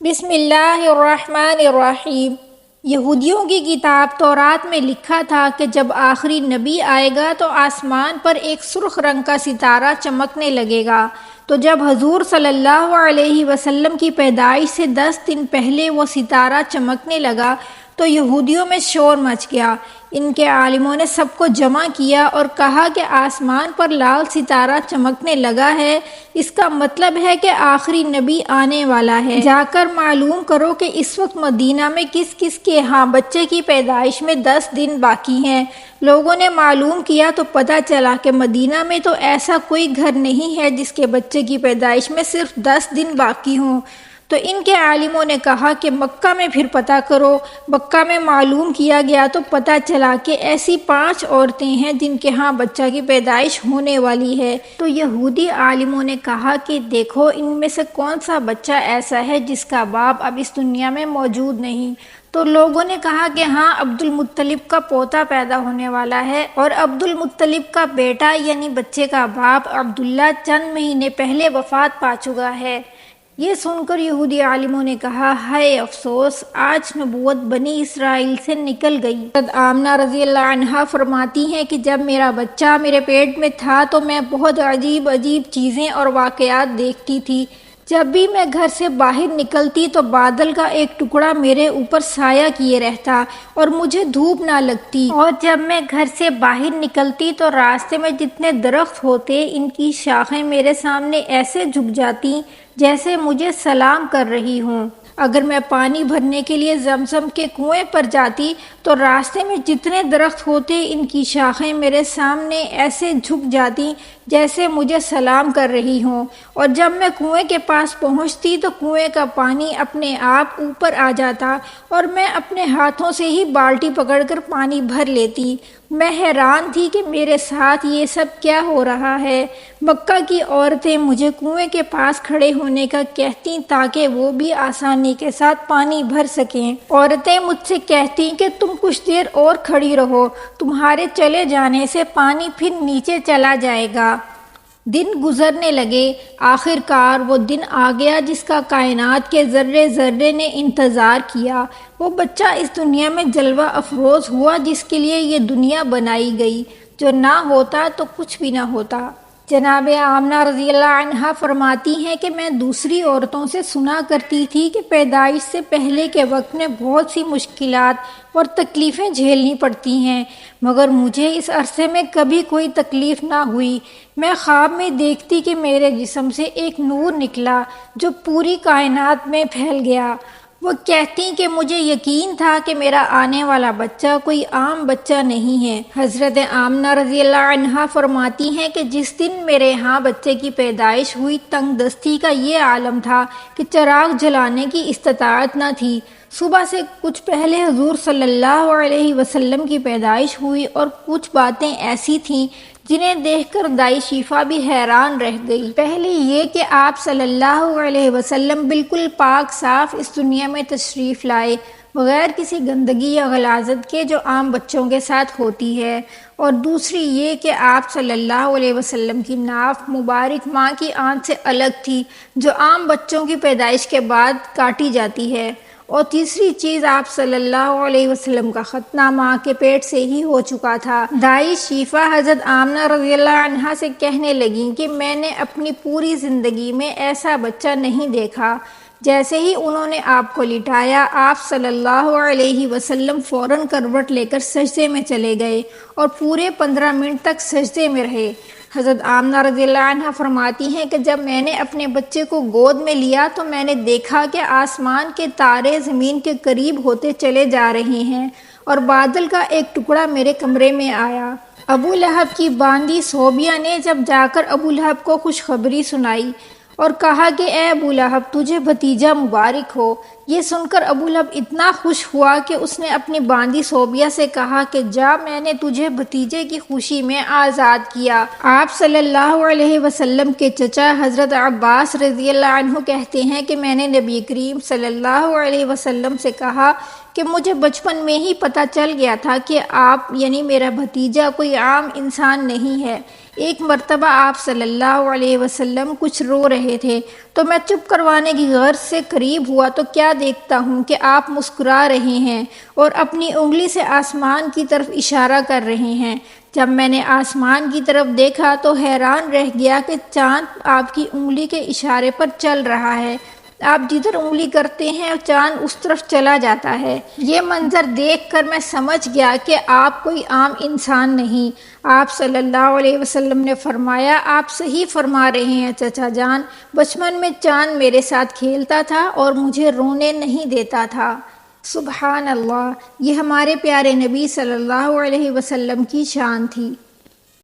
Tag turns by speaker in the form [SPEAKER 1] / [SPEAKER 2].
[SPEAKER 1] بسم اللہ الرحمن الرحیم۔ یہودیوں کی کتاب تورات میں لکھا تھا کہ جب آخری نبی آئے گا تو آسمان پر ایک سرخ رنگ کا ستارہ چمکنے لگے گا۔ تو جب حضور صلی اللہ علیہ وسلم کی پیدائش سے 10 دن پہلے وہ ستارہ چمکنے لگا تو یہودیوں میں شور مچ گیا۔ ان کے عالموں نے سب کو جمع کیا اور کہا کہ آسمان پر لال ستارہ چمکنے لگا ہے، اس کا مطلب ہے کہ آخری نبی آنے والا ہے۔ جا کر معلوم کرو کہ اس وقت مدینہ میں کس کس کے ہاں بچے کی پیدائش میں 10 دن باقی ہیں۔ لوگوں نے معلوم کیا تو پتہ چلا کہ مدینہ میں تو ایسا کوئی گھر نہیں ہے جس کے بچے کی پیدائش میں صرف 10 دن باقی ہوں۔ تو ان کے عالموں نے کہا کہ مکہ میں پھر پتہ کرو۔ مکہ میں معلوم کیا گیا تو پتہ چلا کہ ایسی 5 عورتیں ہیں جن کے ہاں بچہ کی پیدائش ہونے والی ہے۔ تو یہودی عالموں نے کہا کہ دیکھو ان میں سے کون سا بچہ ایسا ہے جس کا باپ اب اس دنیا میں موجود نہیں۔ تو لوگوں نے کہا کہ ہاں عبد المطلب کا پوتا پیدا ہونے والا ہے، اور عبد المطلب کا بیٹا یعنی بچے کا باپ عبداللہ چند مہینے پہلے وفات پا چکا ہے۔ یہ سن کر یہودی عالموں نے کہا ہائے افسوس، آج نبوت بنی اسرائیل سے نکل گئی۔ حضرت آمنہ رضی اللہ عنہا فرماتی ہیں کہ جب میرا بچہ میرے پیٹ میں تھا تو میں بہت عجیب عجیب چیزیں اور واقعات دیکھتی تھی۔ جب بھی میں گھر سے باہر نکلتی تو بادل کا ایک ٹکڑا میرے اوپر سایہ کیے رہتا اور مجھے دھوپ نہ لگتی، اور جب میں گھر سے باہر نکلتی تو راستے میں جتنے درخت ہوتے ان کی شاخیں میرے سامنے ایسے جھک جاتی جیسے مجھے سلام کر رہی ہوں۔ اگر میں پانی بھرنے کے لیے زمزم کے کنویں پر جاتی تو راستے میں جتنے درخت ہوتے ان کی شاخیں میرے سامنے ایسے جھک جاتی جیسے مجھے سلام کر رہی ہوں، اور جب میں کنویں کے پاس پہنچتی تو کنویں کا پانی اپنے آپ اوپر آ جاتا اور میں اپنے ہاتھوں سے ہی بالٹی پکڑ کر پانی بھر لیتی۔ میں حیران تھی کہ میرے ساتھ یہ سب کیا ہو رہا ہے۔ مکہ کی عورتیں مجھے کنویں کے پاس کھڑے ہونے کا کہتی تاکہ وہ بھی آسانی کے ساتھ پانی بھر سکیں۔ عورتیں مجھ سے کہتی کہ تم کچھ دیر اور کھڑی رہو، تمہارے چلے جانے سے پانی پھر نیچے چلا جائے گا۔ دن گزرنے لگے، آخر کار وہ دن آ گیا جس کا کائنات کے ذرے ذرے نے انتظار کیا۔ وہ بچہ اس دنیا میں جلوہ افروز ہوا جس کے لیے یہ دنیا بنائی گئی، جو نہ ہوتا تو کچھ بھی نہ ہوتا۔ جناب آمنہ رضی اللہ عنہا فرماتی ہیں کہ میں دوسری عورتوں سے سنا کرتی تھی کہ پیدائش سے پہلے کے وقت میں بہت سی مشکلات اور تکلیفیں جھیلنی پڑتی ہیں، مگر مجھے اس عرصے میں کبھی کوئی تکلیف نہ ہوئی۔ میں خواب میں دیکھتی کہ میرے جسم سے ایک نور نکلا جو پوری کائنات میں پھیل گیا۔ وہ کہتی کہ مجھے یقین تھا کہ میرا آنے والا بچہ کوئی عام بچہ نہیں ہے۔ حضرت آمنہ رضی اللہ عنہا فرماتی ہیں کہ جس دن میرے ہاں بچے کی پیدائش ہوئی تنگ دستی کا یہ عالم تھا کہ چراغ جلانے کی استطاعت نہ تھی۔ صبح سے کچھ پہلے حضور صلی اللہ علیہ وسلم کی پیدائش ہوئی، اور کچھ باتیں ایسی تھیں جنہیں دیکھ کر دائی شیفا بھی حیران رہ گئی۔ پہلے یہ کہ آپ صلی اللہ علیہ وسلم بالکل پاک صاف اس دنیا میں تشریف لائے، بغیر کسی گندگی یا غلاظت کے جو عام بچوں کے ساتھ ہوتی ہے، اور دوسری یہ کہ آپ صلی اللہ علیہ وسلم کی ناف مبارک ماں کی آنت سے الگ تھی جو عام بچوں کی پیدائش کے بعد کاٹی جاتی ہے، اور تیسری چیز آپ صلی اللہ علیہ وسلم کا ختنہ ماں کے پیٹ سے ہی ہو چکا تھا۔ دائی شیفا حضرت آمنہ رضی اللہ عنہا سے کہنے لگیں کہ میں نے اپنی پوری زندگی میں ایسا بچہ نہیں دیکھا۔ جیسے ہی انہوں نے آپ کو لٹایا، آپ صلی اللہ علیہ وسلم فوراً کروٹ لے کر سجدے میں چلے گئے اور پورے 15 منٹ تک سجدے میں رہے۔ حضرت آمنہ رضی اللہ عنہا فرماتی ہیں کہ جب میں نے اپنے بچے کو گود میں لیا تو میں نے دیکھا کہ آسمان کے تارے زمین کے قریب ہوتے چلے جا رہے ہیں، اور بادل کا ایک ٹکڑا میرے کمرے میں آیا۔ ابو لہب کی باندی صوبیہ نے جب جا کر ابو لہب کو خوشخبری سنائی اور کہا کہ اے ابو لہب تجھے بھتیجا مبارک ہو۔ یہ سن کر ابو لہب اتنا خوش ہوا کہ اس نے اپنی باندی صوبیہ سے کہا کہ جا، میں نے تجھے بھتیجے کی خوشی میں آزاد کیا۔ آپ صلی اللہ علیہ وسلم کے چچا حضرت عباس رضی اللہ عنہ کہتے ہیں کہ میں نے نبی کریم صلی اللہ علیہ وسلم سے کہا کہ مجھے بچپن میں ہی پتہ چل گیا تھا کہ آپ یعنی میرا بھتیجا کوئی عام انسان نہیں ہے، ایک مرتبہ آپ صلی اللہ علیہ وسلم کچھ رو رہے تھے تو میں چپ کروانے کی غرض سے قریب ہوا تو کیا دیکھتا ہوں کہ آپ مسکرا رہے ہیں اور اپنی انگلی سے آسمان کی طرف اشارہ کر رہے ہیں۔ جب میں نے آسمان کی طرف دیکھا تو حیران رہ گیا کہ چاند آپ کی انگلی کے اشارے پر چل رہا ہے۔ آپ جدھر انگلی کرتے ہیں چاند اس طرف چلا جاتا ہے۔ یہ منظر دیکھ کر میں سمجھ گیا کہ آپ کوئی عام انسان نہیں۔ آپ صلی اللہ علیہ وسلم نے فرمایا، آپ صحیح فرما رہے ہیں چچا جان، بچپن میں چاند میرے ساتھ کھیلتا تھا اور مجھے رونے نہیں دیتا تھا۔ سبحان اللہ، یہ ہمارے پیارے نبی صلی اللہ علیہ وسلم کی شان تھی۔